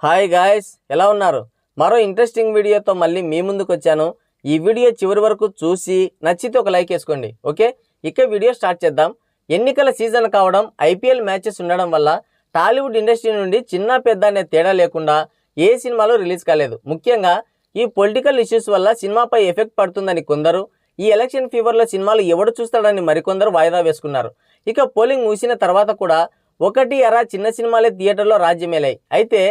Hi guys, ఎలా ఉన్నారు? మరో ఇంట్రెస్టింగ్ వీడియోతో మళ్ళీ మీ ముందుకు వచ్చాను. ఈ వీడియో చివరి వరకు చూసి నచ్చితే ఒక లైక్ వేసుకోండి. ఓకే, ఇక వీడియో స్టార్ట్ చేద్దాం. ఎన్నికల సీజన్ కావడం, ఐపీఎల్ మ్యాచెస్ ఉండడం వల్ల టాలీవుడ్ ఇండస్ట్రీ నుండి చిన్న పెద్ద అనే తేడా లేకుండా ఏ సినిమాలు రిలీజ్ కాలేదు. ముఖ్యంగా ఈ పొలిటికల్ ఇష్యూస్ వల్ల సినిమాపై ఎఫెక్ట్ పడుతుందని కొందరు, ఈ ఎలక్షన్ ఫీవర్లో సినిమాలు ఎవడు చూస్తాడని మరికొందరు వాయిదా వేసుకున్నారు. ఇక పోలింగ్ ముగిసిన తర్వాత కూడా ఒకటి అరా చిన్న సినిమాలే థియేటర్లో రాజ్యమేలాయి. అయితే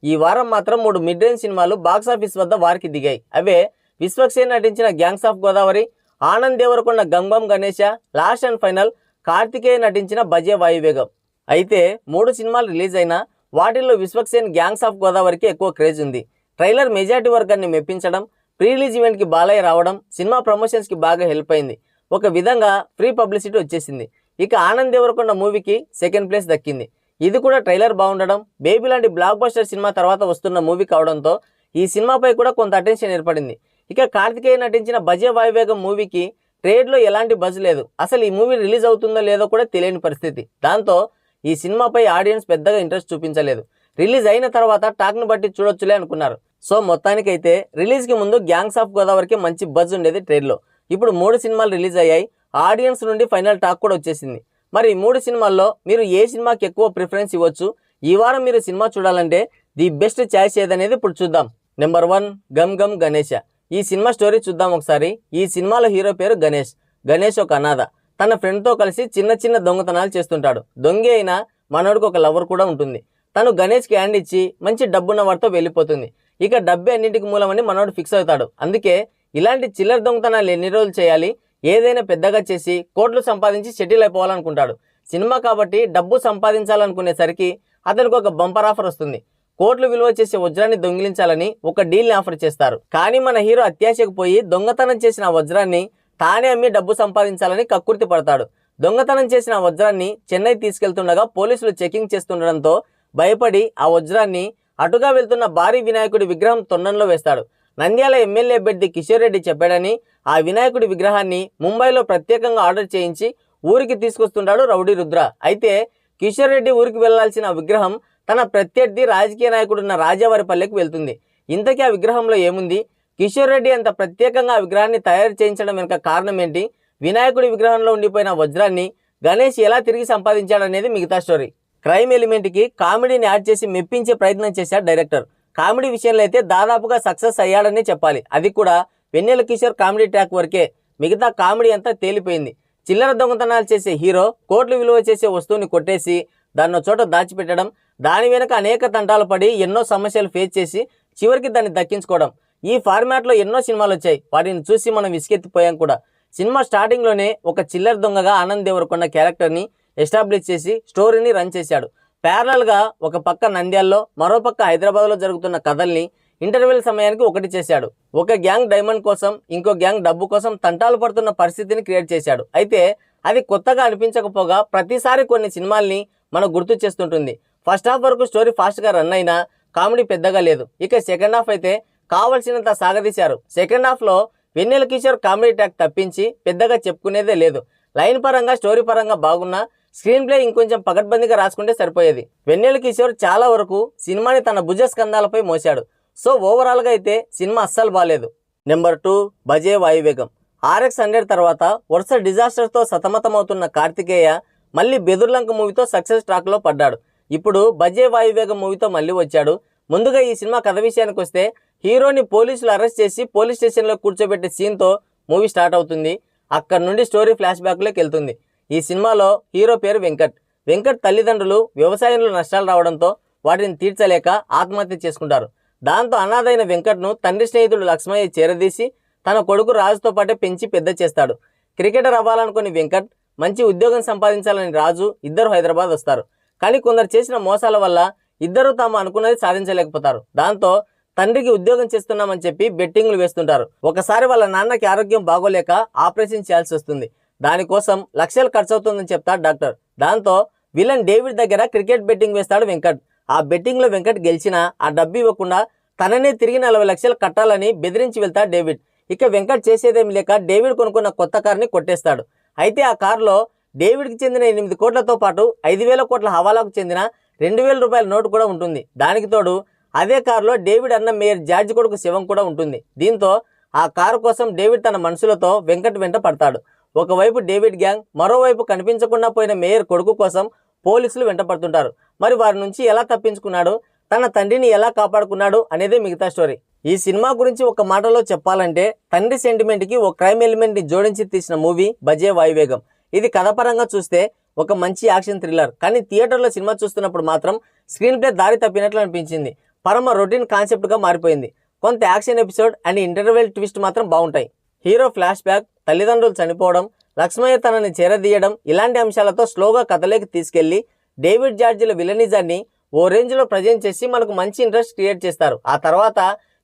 ఈ వారం మాత్రం 3 మిడ్ రేంజ్ సినిమాలు బాక్సాఫీస్ వద్ద వారికి దిగాయి. అవే విశ్వక్సేన్ నటించిన gangs of Godavari, Anand Deverakonda Gam Gam Ganesha, last and final Karthikeya నటించిన బజే వాయువేగం. అయితే 3 సినిమాలు రిలీజ్ అయినా వాటిల్లో విశ్వక్సేన్ గ్యాంగ్స్ ఆఫ్ గోదావరికి ఎక్కువ క్రేజ్ ఉంది. ట్రైలర్ మెజారిటీ వర్గాన్ని మెప్పించడం, ప్రీ రిలీజ్ ఈవెంట్కి బాలయ్య రావడం సినిమా ప్రమోషన్స్కి బాగా హెల్ప్ అయింది. ఒక విధంగా ఫ్రీ పబ్లిసిటీ వచ్చేసింది. ఇక ఆనంద్ దేవరకొండ మూవీకి సెకండ్ ప్లేస్ దక్కింది. ఇది కూడా ట్రైలర్ బాగుండడం, బేబీ లాంటి బ్లాక్ బస్టర్ సినిమా తర్వాత వస్తున్న మూవీ కావడంతో ఈ సినిమాపై కూడా కొంత అటెన్షన్ ఏర్పడింది. ఇక కార్తికేయ నటించిన బజే వాయువేగం మూవీకి ట్రేడ్లో ఎలాంటి బజ్ లేదు. అసలు ఈ మూవీ రిలీజ్ అవుతుందో లేదో కూడా తెలియని పరిస్థితి. దాంతో ఈ సినిమాపై ఆడియన్స్ పెద్దగా ఇంట్రెస్ట్ చూపించలేదు. రిలీజ్ అయిన తర్వాత టాక్ను బట్టి చూడొచ్చులే అనుకున్నారు. సో మొత్తానికైతే రిలీజ్కి ముందు గ్యాంగ్స్ ఆఫ్ గోదావరికి మంచి బజ్ ఉండేది ట్రేడ్లో. ఇప్పుడు 3 సినిమాలు రిలీజ్ అయ్యాయి. ఆడియన్స్ నుండి ఫైనల్ టాక్ కూడా వచ్చేసింది. మరి 3 సినిమాల్లో మీరు ఏ సినిమాకి ఎక్కువ ప్రిఫరెన్స్ ఇవ్వచ్చు? ఈ వారం మీరు సినిమా చూడాలంటే ది బెస్ట్ ఛాయిస్ ఏదనేది ఇప్పుడు చూద్దాం. నెంబర్ 1 గమ్ గమ్ గణేశ. ఈ సినిమా స్టోరీ చూద్దాం ఒకసారి. ఈ సినిమాలో హీరో పేరు గణేష్. గణేష్ ఒక అనాథ. తన ఫ్రెండ్తో కలిసి చిన్న చిన్న దొంగతనాలు చేస్తుంటాడు. దొంగే అయినా మనోడికి ఒక లవర్ కూడా ఉంటుంది. తను గణేష్కి హ్యాండ్ ఇచ్చి మంచి డబ్బున్న వాడితో వెళ్ళిపోతుంది. ఇక డబ్బే అన్నింటికి మూలమని మనోడు ఫిక్స్ అవుతాడు. అందుకే ఇలాంటి చిల్లర దొంగతనాలు ఎన్ని రోజులు చేయాలి, ఏదైనా పెద్దగా చేసి కోట్లు సంపాదించి సెటిల్ అయిపోవాలనుకుంటాడు. సినిమా కాబట్టి డబ్బు సంపాదించాలనుకునేసరికి అతనికి ఒక బంపర్ ఆఫర్ వస్తుంది. కోట్లు విలువ చేసే వజ్రాన్ని దొంగిలించాలని ఒక డీల్ని ఆఫర్ చేస్తారు. కానీ మన హీరో అత్యాశకు పోయి దొంగతనం చేసిన వజ్రాన్ని తానే అమ్మి డబ్బు సంపాదించాలని కక్కుర్తి పడతాడు. దొంగతనం చేసిన వజ్రాన్ని చెన్నై తీసుకెళ్తుండగా పోలీసులు చెకింగ్ చేస్తుండడంతో భయపడి ఆ వజ్రాన్ని అటుగా వెళ్తున్న భారీ వినాయకుడి విగ్రహం తొండంలో వేస్తాడు. నంద్యాల ఎమ్మెల్యే అభ్యర్థి కిషోర్ రెడ్డి చెప్పాడని ఆ వినాయకుడి విగ్రహాన్ని ముంబైలో ప్రత్యేకంగా ఆర్డర్ చేయించి ఊరికి తీసుకొస్తుంటాడు రౌడీ రుద్ర. అయితే కిషోర్ రెడ్డి ఊరికి వెళ్లాల్సిన విగ్రహం తన ప్రత్యర్థి రాజకీయ నాయకుడున్న రాజావారిపల్లెకి వెళ్తుంది. ఇంతకీ ఆ విగ్రహంలో ఏముంది? కిషోర్ రెడ్డి అంత ప్రత్యేకంగా ఆ విగ్రహాన్ని తయారు చేయించడం వెనుక కారణం ఏంటి? వినాయకుడి విగ్రహంలో ఉండిపోయిన వజ్రాన్ని గణేష్ ఎలా తిరిగి సంపాదించాడనేది మిగతా స్టోరీ. క్రైమ్ ఎలిమెంట్కి కామెడీని యాడ్ చేసి మెప్పించే ప్రయత్నం చేశాడు డైరెక్టర్. కామెడీ విషయంలో అయితే దాదాపుగా సక్సెస్ అయ్యాడనే చెప్పాలి. అది కూడా వెన్నెల కిషోర్ కామెడీ ట్రాక్ వరకే. మిగతా కామెడీ అంతా తేలిపోయింది. చిల్లర దొంగతనాలు చేసే హీరో కోట్లు విలువ చేసే వస్తువుని కొట్టేసి దాన్నో చోట దాచిపెట్టడం, దాని వెనక అనేక తంటాలు పడి ఎన్నో సమస్యలు ఫేస్ చేసి చివరికి దాన్ని దక్కించుకోవడం. ఈ ఫార్మాట్లో ఎన్నో సినిమాలు వచ్చాయి. వాటిని చూసి మనం విసిగెత్తిపోయాం కూడా. సినిమా స్టార్టింగ్లోనే ఒక చిల్లర దొంగగా ఆనంద్ దేవరకొండ క్యారెక్టర్ని ఎస్టాబ్లిష్ చేసి స్టోరీని రన్ చేశాడు. ప్యారలల్గా ఒక పక్క నంద్యాల్లో, మరో పక్క హైదరాబాద్లో జరుగుతున్న కథల్ని ఇంటర్వెల్ సమయానికి ఒకటి చేశాడు. ఒక గ్యాంగ్ డైమండ్ కోసం, ఇంకో గ్యాంగ్ డబ్బు కోసం తంటాలు పడుతున్న పరిస్థితిని క్రియేట్ చేశాడు. అయితే అది కొత్తగా అనిపించకపోగా ప్రతిసారి కొన్ని సినిమాల్ని మనకు గుర్తు చేస్తుంటుంది. ఫస్ట్ హాఫ్ వరకు స్టోరీ ఫాస్ట్గా రన్ అయినా కామెడీ పెద్దగా లేదు. ఇక సెకండ్ హాఫ్ అయితే కావాల్సినంత సాగదీశారు. సెకండ్ హాఫ్లో వెన్నెల కిషోర్ కామెడీ ట్రాక్ తప్పించి పెద్దగా చెప్పుకునేదే లేదు. లైన్ పరంగా, స్టోరీ పరంగా బాగున్నా స్క్రీన్ ప్లే ఇంకొంచెం పకడ్బందీగా రాసుకుంటే సరిపోయేది. వెన్నెల కిషోర్ చాలా వరకు సినిమాని తన భుజ స్కంధాలపై మోశాడు. సో ఓవరాల్గా అయితే సినిమా అస్సలు బాలేదు. నెంబర్ 2 బజే వాయువేగం. RX-100 తర్వాత వరుస డిజాస్టర్తో సతమతమవుతున్న కార్తికేయ మళ్ళీ బెదుర్లంక మూవీతో సక్సెస్ ట్రాక్లో పడ్డాడు. ఇప్పుడు బజే వాయువేగం మూవీతో మళ్ళీ వచ్చాడు. ముందుగా ఈ సినిమా కథ విషయానికి వస్తే హీరోని పోలీసులు అరెస్ట్ చేసి పోలీస్ స్టేషన్లో కూర్చోబెట్టే సీన్తో మూవీ స్టార్ట్ అవుతుంది. అక్కడ నుండి స్టోరీ ఫ్లాష్ బ్యాక్లోకి వెళ్తుంది. ఈ సినిమాలో హీరో పేరు వెంకట్. వెంకట్ తల్లిదండ్రులు వ్యవసాయంలో నష్టాలు రావడంతో వాటిని తీర్చలేక ఆత్మహత్య చేసుకుంటారు. దాంతో అనాథైన వెంకట్ను తండ్రి స్నేహితుడు లక్ష్మయ్య చేరదీసి తన కొడుకు రాజుతో పాటే పెంచి పెద్ద చేస్తాడు. క్రికెటర్ అవ్వాలనుకుని వెంకట్, మంచి ఉద్యోగం సంపాదించాలని రాజు ఇద్దరు హైదరాబాద్ వస్తారు. కానీ కొందరు చేసిన మోసాల వల్ల ఇద్దరు తాము అనుకున్నది సాధించలేకపోతారు. దాంతో తండ్రికి ఉద్యోగం చేస్తున్నామని చెప్పి బెట్టింగ్లు వేస్తుంటారు. ఒకసారి వాళ్ళ నాన్నకి ఆరోగ్యం బాగోలేక ఆపరేషన్ చేయాల్సి వస్తుంది. దానికోసం లక్షలు ఖర్చు అవుతుందని చెప్తాడు డాక్టర్. దాంతో విలన్ డేవిడ్ దగ్గర క్రికెట్ బెట్టింగ్ వేస్తాడు వెంకట్. ఆ బెట్టింగ్లో వెంకట్ గెలిచినా ఆ డబ్బు ఇవ్వకుండా తననే తిరిగి 40 లక్షలు కట్టాలని బెదిరించి వెళ్తాడు డేవిడ్. ఇక వెంకట్ చేసేదేమి లేక డేవిడ్ కొనుక్కున్న కొత్త కార్ని కొట్టేస్తాడు. అయితే ఆ కారులో డేవిడ్కి చెందిన 8 కోట్లతో పాటు 5,000 కోట్ల హవాలాకు చెందిన 2,000 రూపాయల నోటు కూడా ఉంటుంది. దానికి తోడు అదే కారులో డేవిడ్ అన్న మేయర్ జార్జ్ కొడుకు శివం కూడా ఉంటుంది. దీంతో ఆ కారు కోసం డేవిడ్ తన మనుషులతో వెంకట్ వెంట పడతాడు. ఒకవైపు డేవిడ్ గ్యాంగ్, మరోవైపు కనిపించకుండా పోయిన మేయర్ కొడుకు కోసం పోలీసులు వెంట పడుతుంటారు. మరి వారి నుంచి ఎలా తప్పించుకున్నాడు, తన తండ్రిని ఎలా కాపాడుకున్నాడు అనేదే మిగతా స్టోరీ. ఈ సినిమా గురించి ఒక మాటలో చెప్పాలంటే తండ్రి సెంటిమెంట్కి ఒక క్రైమ్ ఎలిమెంట్ని జోడించి తీసిన మూవీ బజే వాయువేగం. ఇది కథపరంగా చూస్తే ఒక మంచి యాక్షన్ థ్రిల్లర్. కానీ థియేటర్లో సినిమా చూస్తున్నప్పుడు మాత్రం స్క్రీన్ ప్లే దారి తప్పినట్లు అనిపించింది. పరమ రొటీన్ కాన్సెప్ట్గా మారిపోయింది. కొంత action episode and interval twist మాత్రం బాగుంటాయి. హీరో ఫ్లాష్ బ్యాక్, తల్లిదండ్రులు చనిపోవడం, లక్ష్మయ్య తనని చేరదీయడం ఇలాంటి అంశాలతో స్లోగా కథలోకి తీసుకెళ్లి డేవిడ్ జార్జిల విలనిజాన్ని ఓ రేంజ్లో ప్రజెంట్ చేసి మనకు మంచి ఇంట్రెస్ట్ క్రియేట్ చేస్తారు. ఆ తర్వాత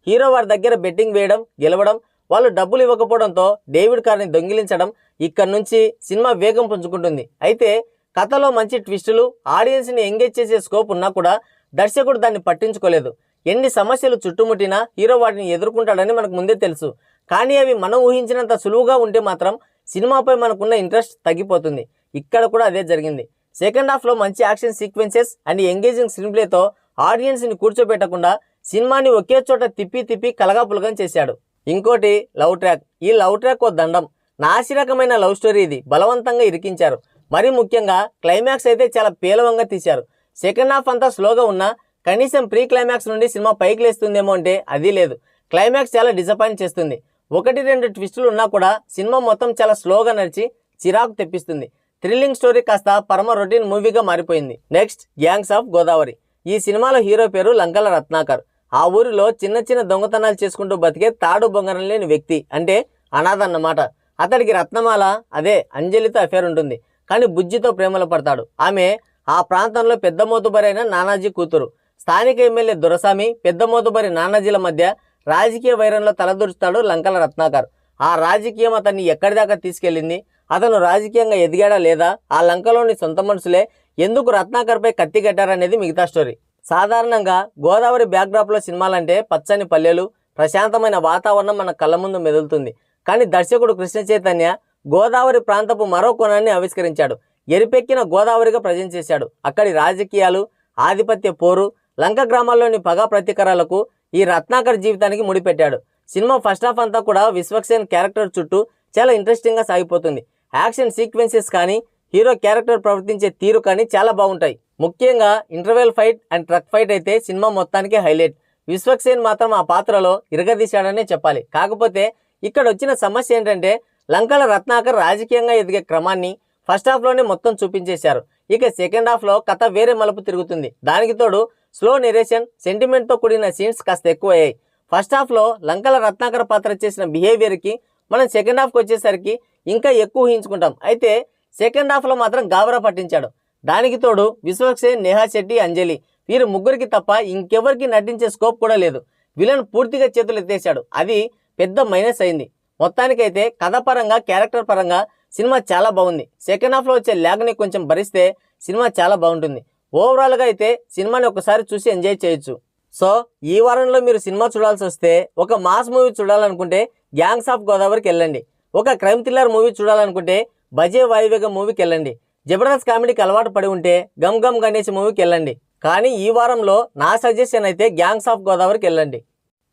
హీరో వారి దగ్గర బెట్టింగ్ వేయడం, గెలవడం, వాళ్ళు డబ్బులు ఇవ్వకపోవడంతో డేవిడ్ కార్ని దొంగిలించడం, ఇక్కడ నుంచి సినిమా వేగం పుంజుకుంటుంది. అయితే కథలో మంచి ట్విస్టులు, ఆడియన్స్ని ఎంగేజ్ చేసే స్కోప్ ఉన్నా కూడా దర్శకుడు దాన్ని పట్టించుకోలేదు. ఎన్ని సమస్యలు చుట్టుముట్టినా హీరో వాటిని ఎదుర్కొంటాడని మనకు ముందే తెలుసు. కానీ అవి మనం ఊహించినంత సులువుగా ఉంటే మాత్రం సినిమాపై మనకున్న ఇంట్రెస్ట్ తగ్గిపోతుంది. ఇక్కడ కూడా అదే జరిగింది. సెకండ్ హాఫ్లో మంచి action sequences and engaging screen ప్లేతో ఆడియన్స్ని కూర్చోబెట్టకుండా సినిమాని ఒకే చోట తిప్పి కలగాపులగం చేశాడు. ఇంకోటి లవ్ ట్రాక్. ఈ లవ్ ట్రాక్ ఓ దండం. నాసిరకమైన లవ్ స్టోరీ ఇది. బలవంతంగా ఇరికించారు. మరీ ముఖ్యంగా క్లైమాక్స్ అయితే చాలా పేలవంగా తీశారు. సెకండ్ హాఫ్ అంతా స్లోగా ఉన్నా కనీసం ప్రీ క్లైమాక్స్ నుండి సినిమా పైకి లేస్తుందేమో అంటే అది లేదు. క్లైమాక్స్ చాలా డిసప్పాయింట్ చేస్తుంది. 1-2 ట్విస్టులు ఉన్నా కూడా సినిమా మొత్తం చాలా స్లోగా నడిచి చిరాకు తెప్పిస్తుంది. థ్రిల్లింగ్ స్టోరీ కాస్త పరమ రొటీన్ మూవీగా మారిపోయింది. Next gangs of Godavari. ఈ సినిమాలో హీరో పేరు లంకల రత్నాకర్. ఆ ఊరిలో చిన్న దొంగతనాలు చేసుకుంటూ బతికే తాడు బొంగరం లేని వ్యక్తి, అంటే అనాథ అన్నమాట. అతడికి రత్నమాల, అదే అంజలితో అఫేర్ ఉంటుంది. కానీ బుజ్జితో ప్రేమలో పడతాడు. ఆమె ఆ ప్రాంతంలో పెద్ద మోతుబరైన నానాజీ కూతురు. స్థానిక ఎమ్మెల్యే దొరసామి, పెద్ద మోతుబరి నానాజీల మధ్య రాజకీయ వైరంలో తలదూర్చుతాడు లంకల రత్నాకర్. ఆ రాజకీయం అతన్ని ఎక్కడిదాకా తీసుకెళ్లింది, అతను రాజకీయంగా ఎదిగాడా లేదా, ఆ లంకలోని సొంత మనుషులే ఎందుకు రత్నాకర్పై కత్తి కట్టారనేది మిగతా స్టోరీ. సాధారణంగా గోదావరి బ్యాక్డ్రాప్లో సినిమాలంటే పచ్చని పల్లెలు, ప్రశాంతమైన వాతావరణం మన కళ్ళ ముందు మెదులుతుంది. కానీ దర్శకుడు కృష్ణ చైతన్య గోదావరి ప్రాంతపు మరో కోణాన్ని ఆవిష్కరించాడు. ఎరిపెక్కిన గోదావరిగా ప్రజెంట్ చేశాడు. అక్కడి రాజకీయాలు, ఆధిపత్య పోరు, లంక గ్రామాల్లోని పగా ప్రతీకారాలకు ఈ రత్నాకర్ జీవితానికి ముడిపెట్టాడు. సినిమా ఫస్ట్ హాఫ్ అంతా కూడా విశ్వక్సేన్ క్యారెక్టర్ చుట్టూ చాలా ఇంట్రెస్టింగ్గా సాగిపోతుంది. యాక్షన్ సీక్వెన్సెస్ కానీ, హీరో క్యారెక్టర్ ప్రవర్తించే తీరు కానీ చాలా బాగుంటాయి. ముఖ్యంగా interval fight and truck fight అయితే సినిమా మొత్తానికి హైలైట్. విశ్వక్సేన్ మాత్రం ఆ పాత్రలో ఇరగదీశాడనే చెప్పాలి. కాకపోతే ఇక్కడ వచ్చిన సమస్య ఏంటంటే లంకల రత్నాకర్ రాజకీయంగా ఎదిగే క్రమాన్ని ఫస్ట్ హాఫ్లోనే మొత్తం చూపించేశారు. ఇక సెకండ్ హాఫ్లో కథ వేరే మలుపు తిరుగుతుంది. దానికి తోడు స్లో నెరేషన్, సెంటిమెంట్తో కూడిన సీన్స్ కాస్త ఎక్కువయ్యాయి. ఫస్ట్ హాఫ్లో లంకల రత్నాకర్ పాత్ర చేసిన బిహేవియర్కి మనం సెకండ్ హాఫ్కి వచ్చేసరికి ఇంకా ఎక్కువ ఊహించుకుంటాం. అయితే సెకండ్ హాఫ్లో మాత్రం గాబరా పట్టించాడు. దానికి తోడు విశ్వక్సేన్, నేహా శెట్టి, అంజలి వీరు ముగ్గురికి తప్ప ఇంకెవరికి నటించే స్కోప్ కూడా లేదు. విలన్ పూర్తిగా చేతులు ఎత్తేశాడు. అది పెద్ద మైనస్ అయింది. మొత్తానికైతే కథ పరంగా, క్యారెక్టర్ పరంగా సినిమా చాలా బాగుంది. సెకండ్ హాఫ్లో వచ్చే ల్యాగ్ని కొంచెం భరిస్తే సినిమా చాలా బాగుంటుంది. ఓవరాల్గా అయితే సినిమాని ఒకసారి చూసి ఎంజాయ్ చేయొచ్చు. సో ఈ వారంలో మీరు సినిమా చూడాల్సి వస్తే ఒక మాస్ మూవీ చూడాలనుకుంటే గ్యాంగ్స్ ఆఫ్ గోదావరికి వెళ్ళండి. ఒక క్రైమ్ థ్రిల్లర్ మూవీ చూడాలనుకుంటే బజే వాయువేగం మూవీకి వెళ్ళండి. జబర్దస్త్ కామెడీకి అలవాటు పడి ఉంటే గమ్ గమ్ గణేష్ మూవీకి వెళ్ళండి. కానీ ఈ వారంలో నా సజెషన్ అయితే గ్యాంగ్స్ ఆఫ్ గోదావరికి వెళ్ళండి.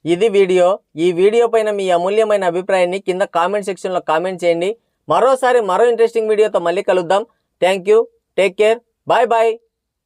ఇది వీడియో. ఈ వీడియో పైన మీ అమూల్యమైన అభిప్రాయాన్ని కింద కామెంట్ సెక్షన్లో కామెంట్ చేయండి. మరో ఇంట్రెస్టింగ్ వీడియోతో మళ్ళీ కలుద్దాం. Thank you. Take care. Bye bye.